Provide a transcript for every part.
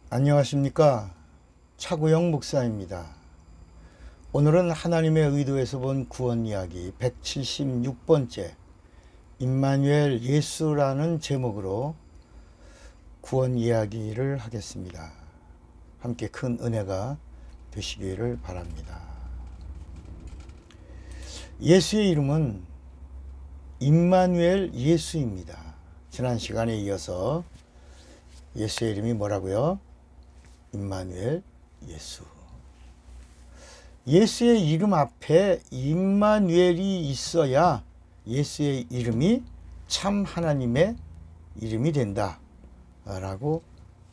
안녕하십니까. 차구영 목사입니다. 오늘은 하나님의 의도에서 본 구원 이야기 176번째 임마누엘 예수라는 제목으로 구원 이야기를 하겠습니다. 함께 큰 은혜가 되시기를 바랍니다. 예수의 이름은 임마누엘 예수입니다. 지난 시간에 이어서 예수의 이름이 뭐라고요? 임마누엘 예수. 예수의 이름 앞에 임마누엘이 있어야 예수의 이름이 참 하나님의 이름이 된다 라고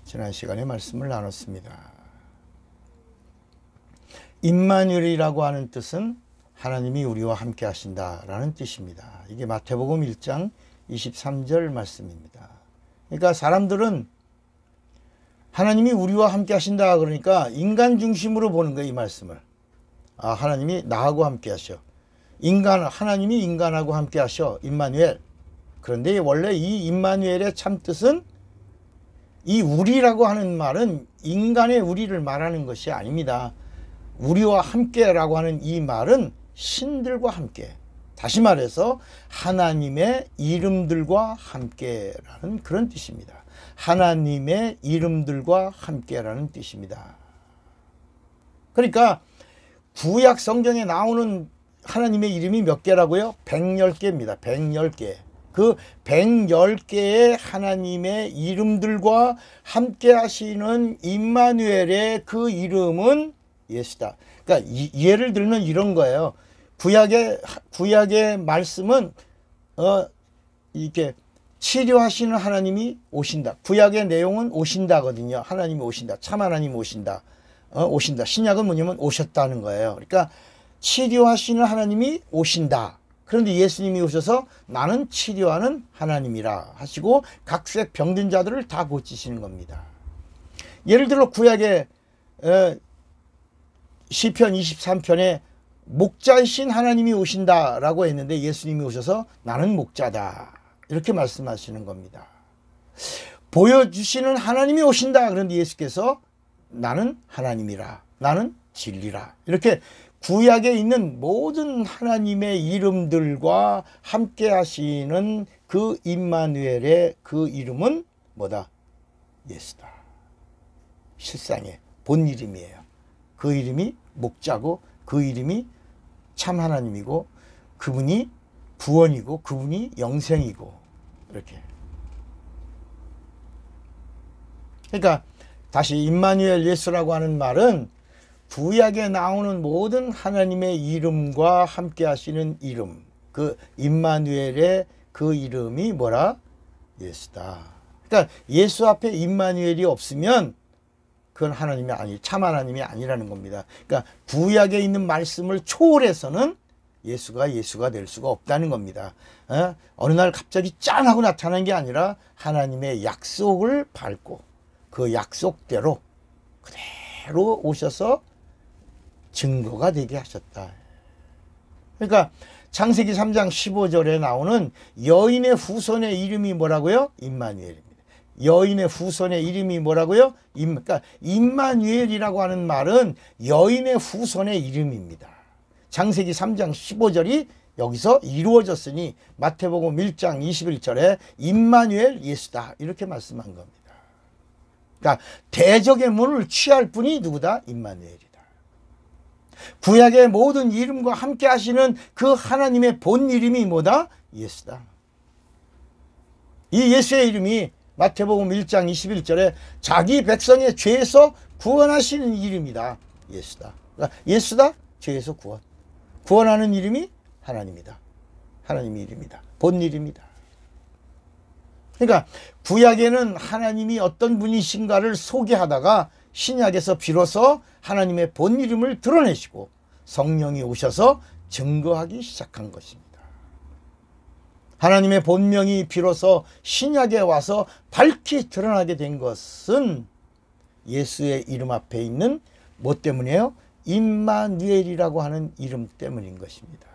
지난 시간에 말씀을 나눴습니다. 임마누엘이라고 하는 뜻은 하나님이 우리와 함께 하신다 라는 뜻입니다. 이게 마태복음 1장 23절 말씀입니다. 그러니까 사람들은 하나님이 우리와 함께 하신다 그러니까 인간 중심으로 보는 거예요. 이 말씀을. 하나님이 나하고 함께 하셔. 하나님이 인간하고 함께 하셔. 임마누엘. 그런데 원래 이 임마누엘의 참 뜻은 이 우리라고 하는 말은 인간의 우리를 말하는 것이 아닙니다. 우리와 함께라고 하는 이 말은 신들과 함께. 다시 말해서 하나님의 이름들과 함께라는 그런 뜻입니다. 하나님의 이름들과 함께라는 뜻입니다. 그러니까 구약 성경에 나오는 하나님의 이름이 몇 개라고요? 110개입니다. 110개. 그 110개의 하나님의 이름들과 함께 하시는 임마누엘의 그 이름은 예수다. 그러니까 예를 들면 이런 거예요. 구약의 말씀은 이렇게 치료하시는 하나님이 오신다. 구약의 내용은 오신다거든요. 하나님이 오신다. 참 하나님이 오신다. 오신다. 신약은 뭐냐면 오셨다는 거예요. 그러니까 치료하시는 하나님이 오신다. 그런데 예수님이 오셔서 나는 치료하는 하나님이라 하시고 각색 병든 자들을 다 고치시는 겁니다. 예를 들어 구약의 시편 23편에 목자이신 하나님이 오신다라고 했는데 예수님이 오셔서 나는 목자다. 이렇게 말씀하시는 겁니다. 보여주시는 하나님이 오신다. 그런데 예수께서 나는 하나님이라. 나는 진리라. 이렇게 구약에 있는 모든 하나님의 이름들과 함께 하시는 그 임마누엘의 그 이름은 뭐다? 예수다. 실상의 본 이름이에요. 그 이름이 목자고 그 이름이 참 하나님이고 그분이 구원이고 그분이 영생이고 이렇게. 그러니까 다시 임마누엘 예수라고 하는 말은 구약에 나오는 모든 하나님의 이름과 함께 하시는 이름, 그 임마누엘의 그 이름이 뭐라? 예수다. 그러니까 예수 앞에 임마누엘이 없으면 그건 하나님이 참 하나님이 아니라는 겁니다. 그러니까 구약에 있는 말씀을 초월해서는 예수가 될 수가 없다는 겁니다. 어느 날 갑자기 짠 하고 나타난 게 아니라 하나님의 약속을 밟고 그 약속대로 그대로 오셔서 증거가 되게 하셨다. 그러니까 창세기 3장 15절에 나오는 여인의 후손의 이름이 뭐라고요? 임마누엘입니다. 여인의 후손의 이름이 뭐라고요? 그러니까 임마누엘이라고 하는 말은 여인의 후손의 이름입니다. 창세기 3장 15절이 여기서 이루어졌으니 마태복음 1장 21절에 임마누엘 예수다 이렇게 말씀한 겁니다. 그러니까 대적의 문을 취할 분이 누구다? 임마누엘이다. 구약의 모든 이름과 함께 하시는 그 하나님의 본 이름이 뭐다? 예수다. 이 예수의 이름이 마태복음 1장 21절에 자기 백성의 죄에서 구원하시는 이름이다. 예수다. 그러니까 예수다. 죄에서 구원. 구원하는 이름이 하나님이다. 하나님의 이름이다. 본 이름이다. 그러니까 구약에는 하나님이 어떤 분이신가를 소개하다가 신약에서 비로소 하나님의 본 이름을 드러내시고 성령이 오셔서 증거하기 시작한 것입니다. 하나님의 본명이 비로소 신약에 와서 밝히 드러나게 된 것은 예수의 이름 앞에 있는 뭐 때문이에요? 임마누엘이라고 하는 이름 때문인 것입니다.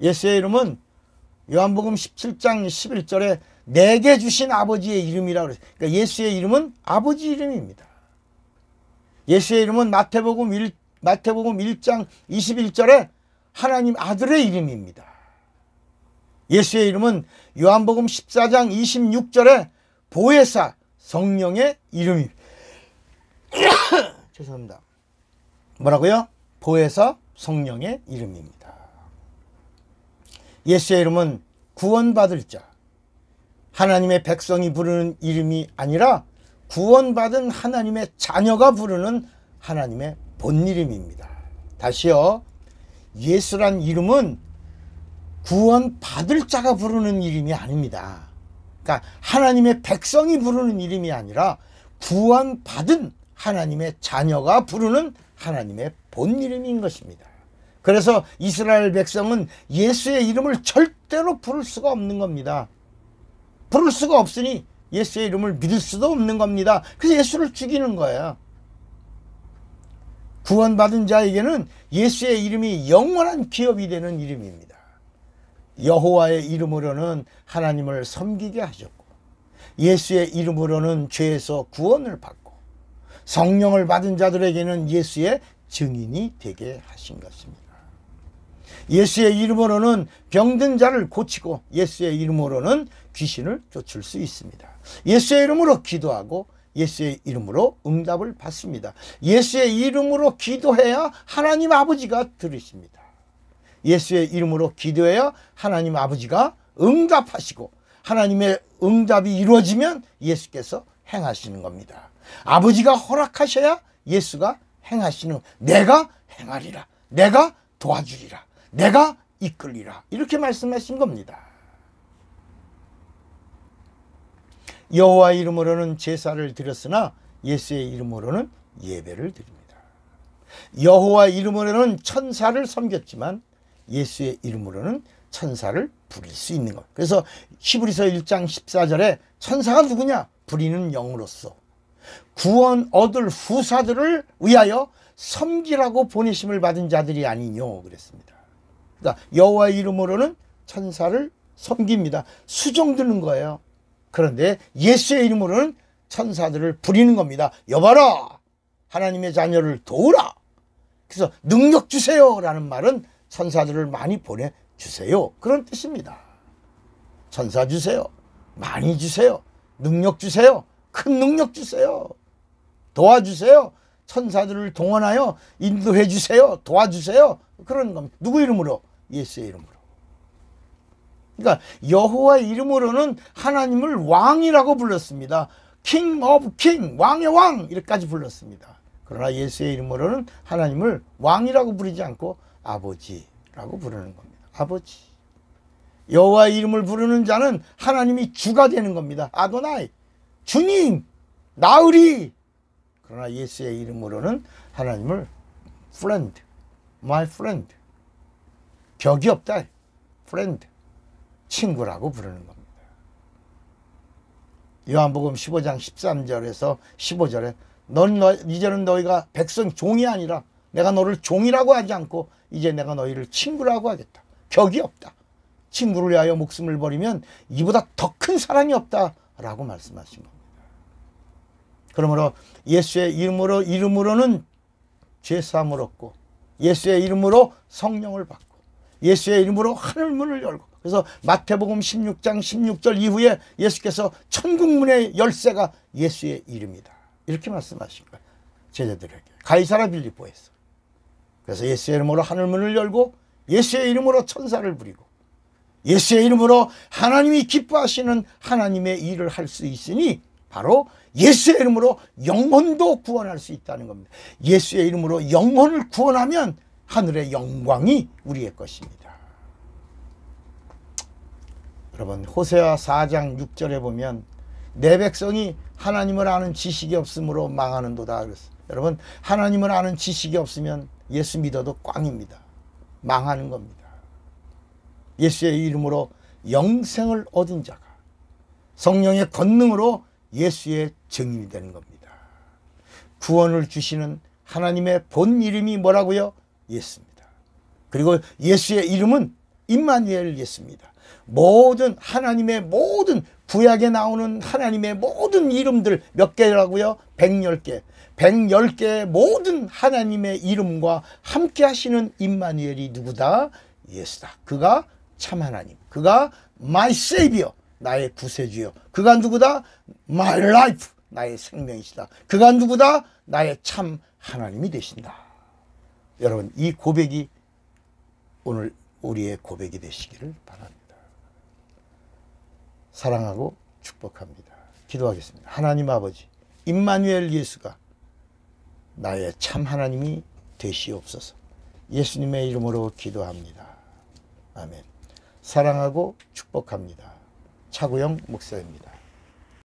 예수의 이름은 요한복음 17장 11절에 내게 주신 아버지의 이름이라고 그랬어요. 그러니까 예수의 이름은 아버지 이름입니다. 예수의 이름은 마태복음 1장 21절에 하나님 아들의 이름입니다. 예수의 이름은 요한복음 14장 26절에 보혜사 성령의 이름입니다. 죄송합니다. 뭐라고요? 보혜사 성령의 이름입니다. 예수의 이름은 구원받을 자, 하나님의 백성이 부르는 이름이 아니라 구원받은 하나님의 자녀가 부르는 하나님의 본이름입니다. 다시요. 예수란 이름은 구원받을 자가 부르는 이름이 아닙니다. 그러니까 하나님의 백성이 부르는 이름이 아니라 구원받은 하나님의 자녀가 부르는 하나님의 본이름인 것입니다. 그래서 이스라엘 백성은 예수의 이름을 절대로 부를 수가 없는 겁니다. 부를 수가 없으니 예수의 이름을 믿을 수도 없는 겁니다. 그래서 예수를 죽이는 거예요. 구원받은 자에게는 예수의 이름이 영원한 기업이 되는 이름입니다. 여호와의 이름으로는 하나님을 섬기게 하셨고, 예수의 이름으로는 죄에서 구원을 받고, 성령을 받은 자들에게는 예수의 증인이 되게 하신 것입니다. 예수의 이름으로는 병든 자를 고치고, 예수의 이름으로는 귀신을 쫓을 수 있습니다. 예수의 이름으로 기도하고 예수의 이름으로 응답을 받습니다. 예수의 이름으로 기도해야 하나님 아버지가 들으십니다. 예수의 이름으로 기도해야 하나님 아버지가 응답하시고, 하나님의 응답이 이루어지면 예수께서 행하시는 겁니다. 아버지가 허락하셔야 예수가 행하시는, 내가 행하리라, 내가 도와주리라, 내가 이끌리라, 이렇게 말씀하신 겁니다. 여호와 이름으로는 제사를 드렸으나 예수의 이름으로는 예배를 드립니다. 여호와 이름으로는 천사를 섬겼지만 예수의 이름으로는 천사를 부릴 수 있는 것. 그래서 히브리서 1장 14절에 천사가 누구냐? 부리는 영으로서 구원 얻을 후사들을 위하여 섬기라고 보내심을 받은 자들이 아니뇨 그랬습니다. 그러니까 여호와 이름으로는 천사를 섬깁니다. 수종드는 거예요. 그런데 예수의 이름으로는 천사들을 부리는 겁니다. 여봐라, 하나님의 자녀를 도우라. 그래서 능력 주세요 라는 말은 천사들을 많이 보내주세요, 그런 뜻입니다. 천사 주세요, 많이 주세요, 능력 주세요, 큰 능력 주세요, 도와주세요, 천사들을 동원하여 인도해 주세요, 도와주세요, 그런 겁니다. 누구 이름으로? 예수의 이름으로. 그러니까 여호와의 이름으로는 하나님을 왕이라고 불렀습니다. King of King, 왕의 왕 이렇게까지 불렀습니다. 그러나 예수의 이름으로는 하나님을 왕이라고 부르지 않고 아버지라고 부르는 겁니다. 아버지. 여호와의 이름을 부르는 자는 하나님이 주가 되는 겁니다. 아도나이, 주님, 나으리. 그러나 예수의 이름으로는 하나님을 friend, my friend, 벽이 없다, friend, 친구라고 부르는 겁니다. 요한복음 15장 13절에서 15절에 이제는 너희가 백성 종이 아니라 내가 너를 종이라고 하지 않고 이제 내가 너희를 친구라고 하겠다. 격이 없다. 친구를 위하여 목숨을 버리면 이보다 더 큰 사랑이 없다라고 말씀하신 겁니다. 그러므로 예수의 이름으로는 죄사함을 얻고, 예수의 이름으로 성령을 받고, 예수의 이름으로 하늘문을 열고, 그래서 마태복음 16장 16절 이후에 예수께서 천국문의 열쇠가 예수의 이름이다, 이렇게 말씀하신 거예요. 제자들에게 가이사랴 빌립보에서. 그래서 예수의 이름으로 하늘문을 열고, 예수의 이름으로 천사를 부리고, 예수의 이름으로 하나님이 기뻐하시는 하나님의 일을 할 수 있으니 바로 예수의 이름으로 영혼도 구원할 수 있다는 겁니다. 예수의 이름으로 영혼을 구원하면 하늘의 영광이 우리의 것입니다. 여러분, 호세아 4장 6절에 보면 내 백성이 하나님을 아는 지식이 없으므로 망하는도다 그랬어요. 여러분, 하나님을 아는 지식이 없으면 예수 믿어도 꽝입니다. 망하는 겁니다. 예수의 이름으로 영생을 얻은 자가 성령의 권능으로 예수의 증인이 되는 겁니다. 구원을 주시는 하나님의 본 이름이 뭐라고요? 예수입니다. 그리고 예수의 이름은 임마누엘 예수입니다. 모든 하나님의 모든 구약에 나오는 하나님의 모든 이름들 몇 개라고요? 110개. 110개의 모든 하나님의 이름과 함께 하시는 임마누엘이 누구다? 예수다. 그가 참 하나님. 그가 my savior. 나의 구세주요. 그가 누구다? my life. 나의 생명이시다. 그가 누구다? 나의 참 하나님이 되신다. 여러분, 이 고백이 오늘 우리의 고백이 되시기를 바랍니다. 사랑하고 축복합니다. 기도하겠습니다. 하나님 아버지, 임마누엘 예수가 나의 참 하나님이 되시옵소서. 예수님의 이름으로 기도합니다. 아멘. 사랑하고 축복합니다. 차구영 목사입니다.